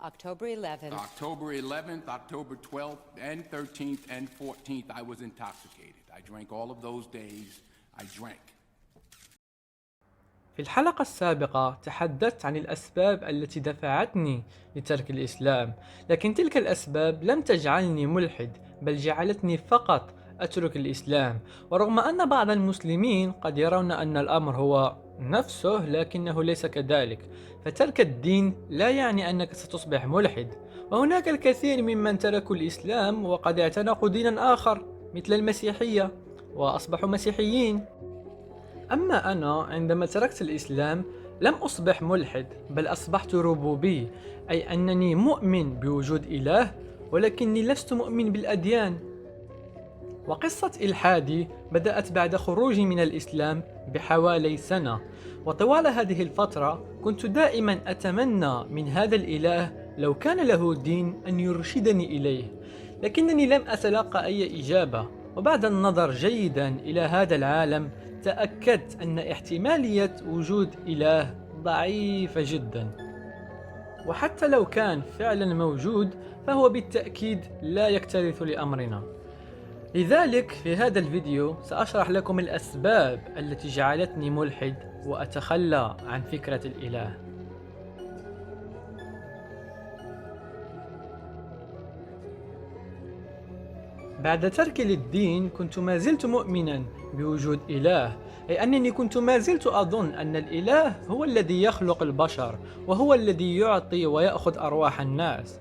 October 11th. October 11th, October 12th, and 13th, and 14th, I was intoxicated. I drank all of those days. I drank. في الحلقة السابقة تحدثت عن الأسباب التي دفعتني لترك الإسلام، لكن تلك الأسباب لم تجعلني ملحد، بل جعلتني فقط أترك الإسلام. ورغم أن بعض المسلمين قد يرون أن الأمر هو نفسه، لكنه ليس كذلك، فترك الدين لا يعني أنك ستصبح ملحد. وهناك الكثير ممن تركوا الإسلام وقد اعتنقوا دينا آخر مثل المسيحية وأصبحوا مسيحيين. أما أنا عندما تركت الإسلام لم أصبح ملحد، بل أصبحت ربوبي، أي أنني مؤمن بوجود إله، ولكني لست مؤمن بالأديان. وقصة إلحادي بدأت بعد خروجي من الإسلام بحوالي سنة، وطوال هذه الفترة كنت دائما أتمنى من هذا الإله لو كان له دين أن يرشدني إليه، لكنني لم أتلقى أي إجابة. وبعد النظر جيدا إلى هذا العالم تأكدت أن احتمالية وجود إله ضعيفة جدا، وحتى لو كان فعلا موجود فهو بالتأكيد لا يكترث لأمرنا. لذلك في هذا الفيديو سأشرح لكم الأسباب التي جعلتني ملحد وأتخلى عن فكرة الإله. بعد تركي للدين كنت ما زلت مؤمنا بوجود إله، أي أنني كنت ما زلت أظن أن الإله هو الذي يخلق البشر، وهو الذي يعطي ويأخذ أرواح الناس.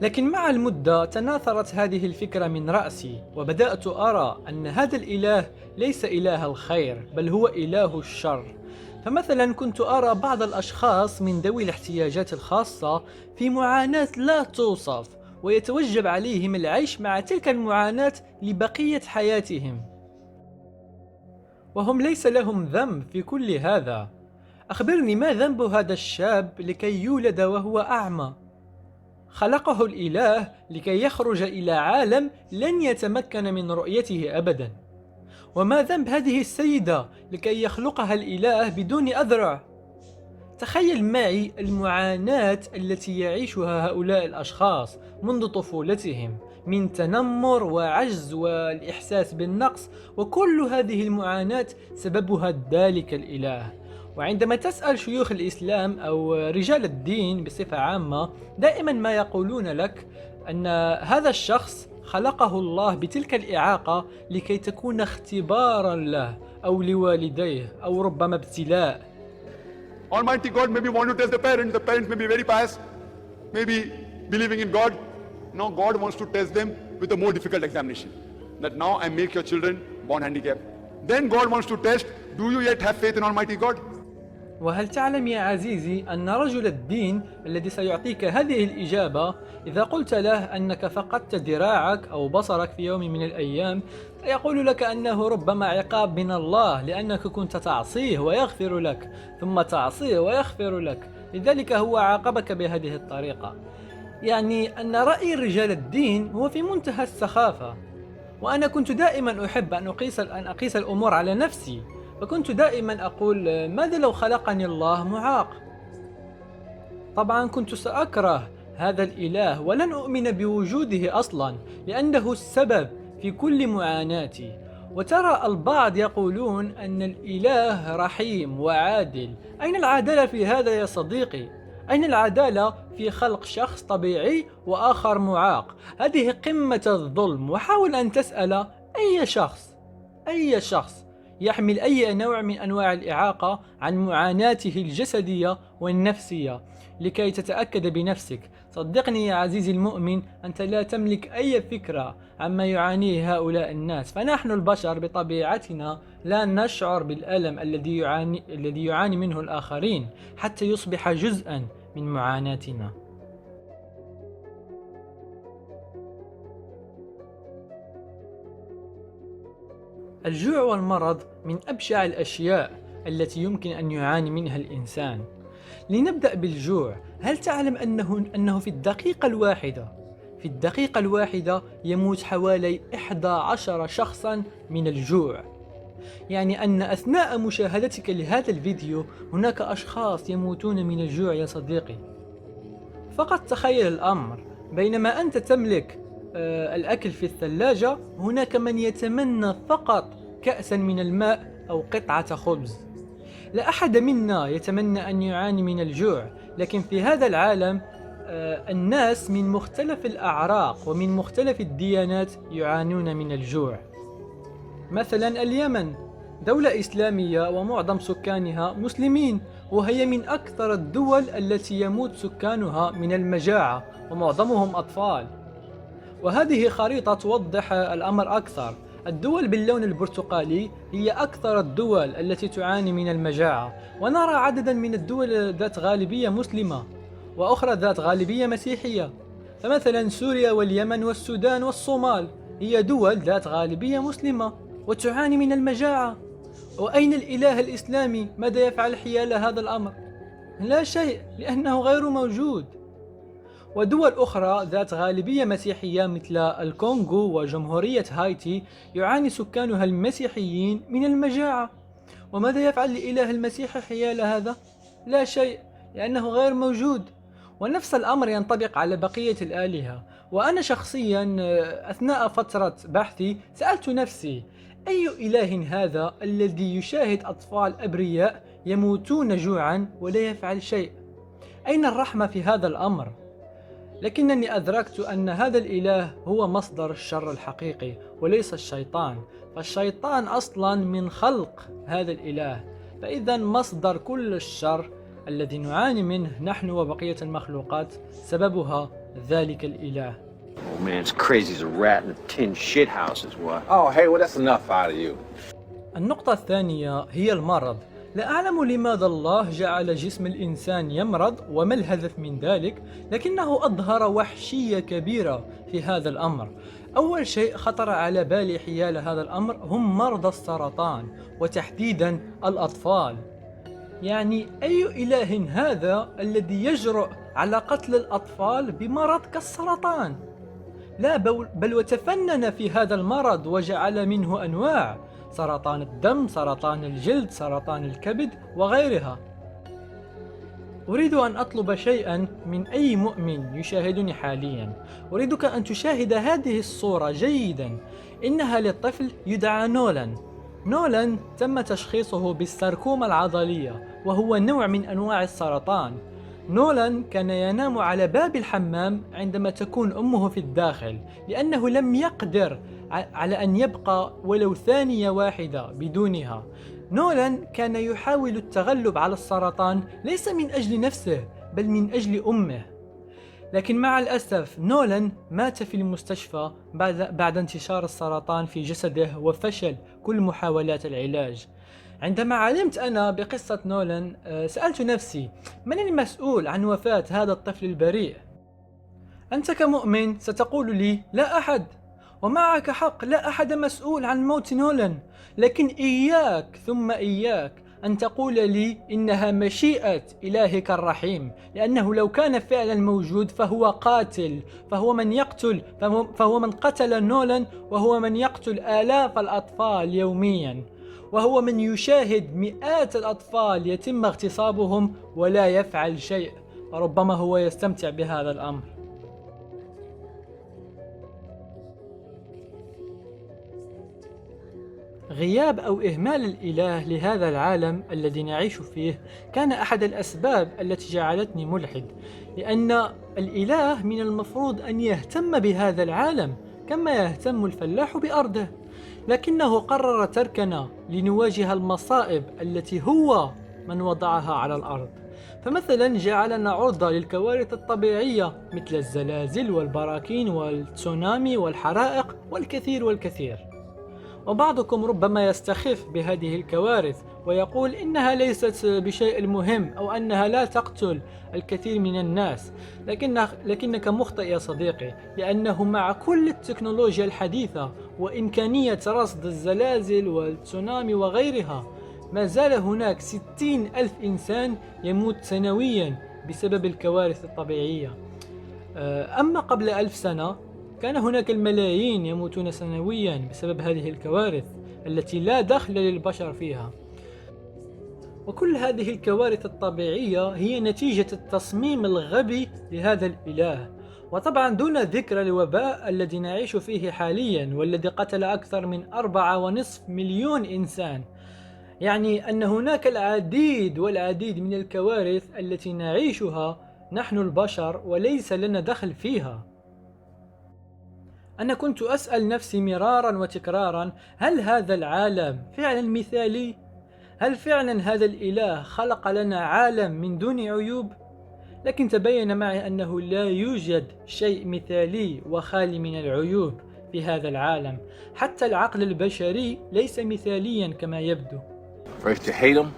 لكن مع المدة تناثرت هذه الفكرة من رأسي، وبدأت أرى أن هذا الإله ليس إله الخير، بل هو إله الشر. فمثلا كنت أرى بعض الأشخاص من ذوي الاحتياجات الخاصة في معاناة لا توصف، ويتوجب عليهم العيش مع تلك المعاناة لبقية حياتهم، وهم ليس لهم ذنب في كل هذا. أخبرني، ما ذنب هذا الشاب لكي يولد وهو أعمى؟ خلقه الإله لكي يخرج إلى عالم لن يتمكن من رؤيته أبدا. وما ذنب هذه السيدة لكي يخلقها الإله بدون أذرع؟ تخيل معي المعاناة التي يعيشها هؤلاء الأشخاص منذ طفولتهم من تنمر وعجز والإحساس بالنقص، وكل هذه المعاناة سببها ذلك الإله. وعندما تسأل شيوخ الإسلام أو رجال الدين بصفة عامة، دائما ما يقولون لك أن هذا الشخص خلقه الله بتلك الإعاقة لكي تكون اختبارا له أو لوالديه أو ربما ابتلاء. Almighty God maybe want to test the parents may be very pious, maybe believing in God. Now God wants to test them with a more difficult examination. That now I make your children born handicapped. Then God wants to test, do you yet have faith in Almighty God? وهل تعلم يا عزيزي أن رجل الدين الذي سيعطيك هذه الإجابة إذا قلت له أنك فقدت ذراعك أو بصرك في يوم من الأيام سيقول لك أنه ربما عقاب من الله لأنك كنت تعصيه ويغفر لك، ثم تعصيه ويغفر لك، لذلك هو عاقبك بهذه الطريقة. يعني أن رأي رجال الدين هو في منتهى السخافة. وأنا كنت دائما أحب أن أقيس الأمور على نفسي، فكنت دائما أقول ماذا لو خلقني الله معاق؟ طبعا كنت سأكره هذا الإله ولن أؤمن بوجوده أصلا، لأنه السبب في كل معاناتي. وترى البعض يقولون أن الإله رحيم وعادل. أين العدالة في هذا يا صديقي؟ أين العدالة في خلق شخص طبيعي وآخر معاق؟ هذه قمة الظلم. وحاول أن تسأل أي شخص يحمل أي نوع من أنواع الإعاقة عن معاناته الجسدية والنفسية لكي تتأكد بنفسك. صدقني يا عزيزي المؤمن، أنت لا تملك أي فكرة عما يعانيه هؤلاء الناس. فنحن البشر بطبيعتنا لا نشعر بالألم الذي يعاني منه الآخرين حتى يصبح جزءا من معاناتنا. الجوع والمرض من أبشع الأشياء التي يمكن أن يعاني منها الإنسان. لنبدأ بالجوع. هل تعلم أنه في الدقيقة الواحدة يموت حوالي 11 شخصا من الجوع؟ يعني أن أثناء مشاهدتك لهذا الفيديو هناك أشخاص يموتون من الجوع يا صديقي. فقط تخيل الأمر، بينما أنت تملك الأكل في الثلاجة، هناك من يتمنى فقط كأسا من الماء أو قطعة خبز. لا أحد منا يتمنى أن يعاني من الجوع، لكن في هذا العالم الناس من مختلف الأعراق ومن مختلف الديانات يعانون من الجوع. مثلا اليمن دولة إسلامية ومعظم سكانها مسلمين، وهي من أكثر الدول التي يموت سكانها من المجاعة ومعظمهم أطفال. وهذه خريطة توضح الأمر أكثر. الدول باللون البرتقالي هي أكثر الدول التي تعاني من المجاعة، ونرى عددا من الدول ذات غالبية مسلمة وأخرى ذات غالبية مسيحية. فمثلا سوريا واليمن والسودان والصومال هي دول ذات غالبية مسلمة وتعاني من المجاعة. وأين الإله الإسلامي؟ ماذا يفعل حيال هذا الأمر؟ لا شيء، لأنه غير موجود. ودول أخرى ذات غالبية مسيحية مثل الكونغو وجمهورية هايتي يعاني سكانها المسيحيين من المجاعة. وماذا يفعل الإله المسيحي حيال هذا؟ لا شيء، لأنه غير موجود. ونفس الأمر ينطبق على بقية الآلهة. وأنا شخصيا أثناء فترة بحثي سألت نفسي: أي إله هذا الذي يشاهد أطفال أبرياء يموتون جوعا ولا يفعل شيء؟ أين الرحمة في هذا الأمر؟ لكنني أدركت أن هذا الإله هو مصدر الشر الحقيقي وليس الشيطان، فالشيطان أصلا من خلق هذا الإله. فإذا مصدر كل الشر الذي نعاني منه نحن وبقية المخلوقات سببها ذلك الإله. Oh man, it's crazy as a rat in a tin shit house is what. Oh, hey, well, that's enough out of you. النقطة الثانية هي المرض. لا أعلم لماذا الله جعل جسم الإنسان يمرض وما الهدف من ذلك، لكنه أظهر وحشية كبيرة في هذا الأمر. أول شيء خطر على بالي حيال هذا الأمر هم مرضى السرطان، وتحديدا الأطفال. يعني أي إله هذا الذي يجرؤ على قتل الأطفال بمرض كالسرطان؟ لا، بل وتفنن في هذا المرض وجعل منه أنواع: سرطان الدم، سرطان الجلد، سرطان الكبد وغيرها. أريد أن أطلب شيئا من أي مؤمن يشاهدني حاليا. أريدك أن تشاهد هذه الصورة جيدا. إنها للطفل يدعى نولان. نولان تم تشخيصه بالساركوما العضلية، وهو نوع من أنواع السرطان. نولان كان ينام على باب الحمام عندما تكون أمه في الداخل، لأنه لم يقدر على أن يبقى ولو ثانية واحدة بدونها. نولان كان يحاول التغلب على السرطان ليس من أجل نفسه بل من أجل أمه. لكن مع الأسف نولان مات في المستشفى بعد انتشار السرطان في جسده وفشل كل محاولات العلاج. عندما علمت أنا بقصة نولان سألت نفسي: من المسؤول عن وفاة هذا الطفل البريء؟ أنت كمؤمن ستقول لي: لا أحد. ومعك حق، لا أحد مسؤول عن موت نولان. لكن إياك ثم إياك أن تقول لي إنها مشيئة إلهك الرحيم، لأنه لو كان فعلا موجود فهو قاتل، فهو من قتل نولان، وهو من يقتل آلاف الأطفال يوميا، وهو من يشاهد مئات الأطفال يتم اغتصابهم ولا يفعل شيء. ربما هو يستمتع بهذا الأمر. غياب أو إهمال الإله لهذا العالم الذي نعيش فيه كان أحد الأسباب التي جعلتني ملحد، لأن الإله من المفروض أن يهتم بهذا العالم كما يهتم الفلاح بأرضه، لكنه قرر تركنا لنواجه المصائب التي هو من وضعها على الأرض. فمثلا جعلنا عرضة للكوارث الطبيعية مثل الزلازل والبراكين والتسونامي والحرائق والكثير والكثير. وبعضكم ربما يستخف بهذه الكوارث ويقول إنها ليست بشيء مهم أو أنها لا تقتل الكثير من الناس، لكنك مخطئ يا صديقي، لأنه مع كل التكنولوجيا الحديثة وإمكانية رصد الزلازل والتسونامي وغيرها ما زال هناك 60,000 إنسان يموت سنويا بسبب الكوارث الطبيعية. أما قبل 1000 سنة كان هناك الملايين يموتون سنويا بسبب هذه الكوارث التي لا دخل للبشر فيها. وكل هذه الكوارث الطبيعية هي نتيجة التصميم الغبي لهذا الإله. وطبعا دون ذكر الوباء الذي نعيش فيه حاليا والذي قتل أكثر من 4.5 مليون إنسان. يعني أن هناك العديد والعديد من الكوارث التي نعيشها نحن البشر وليس لنا دخل فيها. أنا كنت أسأل نفسي مرارا وتكرارا، هل هذا العالم فعلا مثالي؟ هل فعلا هذا الإله خلق لنا عالم من دون عيوب؟ لكن تبين معي أنه لا يوجد شيء مثالي وخالي من العيوب في هذا العالم. حتى العقل البشري ليس مثاليا كما يبدو. First you hate them,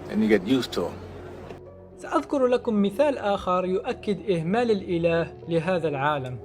and you get used to them. سأذكر لكم مثال آخر يؤكد إهمال الإله لهذا العالم.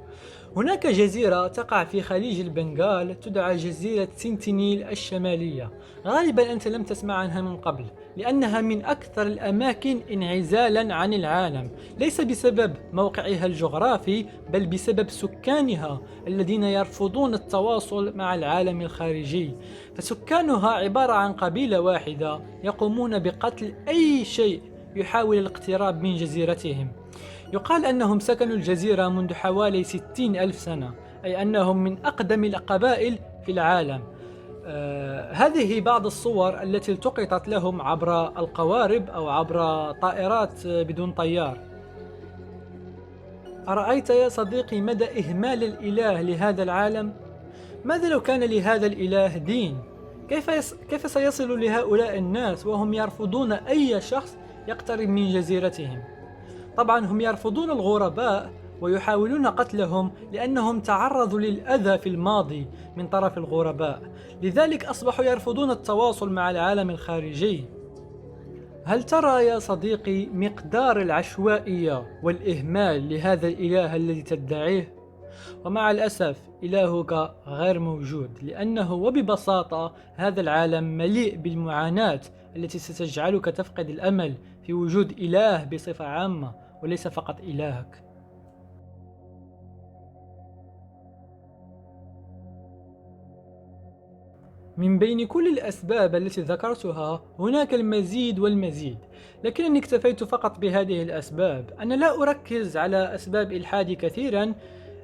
هناك جزيرة تقع في خليج البنغال تدعى جزيرة سنتينيل الشمالية. غالبا أنت لم تسمع عنها من قبل، لأنها من أكثر الأماكن انعزالا عن العالم، ليس بسبب موقعها الجغرافي بل بسبب سكانها الذين يرفضون التواصل مع العالم الخارجي. فسكانها عبارة عن قبيلة واحدة يقومون بقتل أي شيء يحاول الاقتراب من جزيرتهم. يقال أنهم سكنوا الجزيرة منذ حوالي 60,000 سنة، أي أنهم من أقدم القبائل في العالم. هذه بعض الصور التي التقطت لهم عبر القوارب أو عبر طائرات بدون طيار. أرأيت يا صديقي مدى إهمال الإله لهذا العالم؟ ماذا لو كان لهذا الإله دين؟ كيف سيصل لهؤلاء الناس وهم يرفضون أي شخص يقترب من جزيرتهم؟ طبعا هم يرفضون الغرباء ويحاولون قتلهم لأنهم تعرضوا للأذى في الماضي من طرف الغرباء، لذلك أصبحوا يرفضون التواصل مع العالم الخارجي. هل ترى يا صديقي مقدار العشوائية والإهمال لهذا الإله الذي تدعيه؟ ومع الأسف إلهك غير موجود، لأنه وببساطة هذا العالم مليء بالمعاناة التي ستجعلك تفقد الأمل في وجود إله بصفة عامة وليس فقط إلهك. من بين كل الأسباب التي ذكرتها هناك المزيد والمزيد، لكنني اكتفيت فقط بهذه الأسباب. أنا لا أركز على أسباب إلحادي كثيرا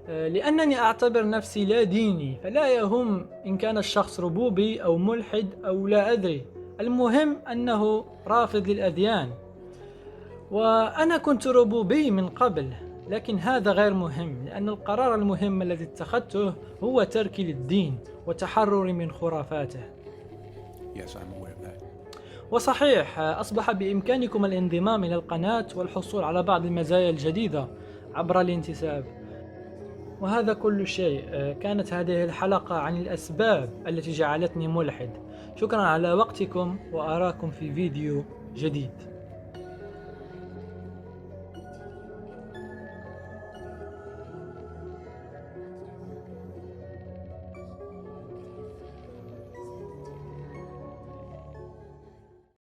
لأنني أعتبر نفسي لا ديني، فلا يهم إن كان الشخص ربوبي أو ملحد أو لا أدري، المهم أنه رافض للأديان. وأنا كنت ربوبي من قبل، لكن هذا غير مهم، لأن القرار المهم الذي اتخذته هو تركي للدين وتحرري من خرافاته. Yes, I'm aware of that. وصحيح أصبح بإمكانكم الانضمام إلى القناة والحصول على بعض المزايا الجديدة عبر الانتساب. وهذا كل شيء. كانت هذه الحلقة عن الأسباب التي جعلتني ملحد. شكرا على وقتكم وأراكم في فيديو جديد.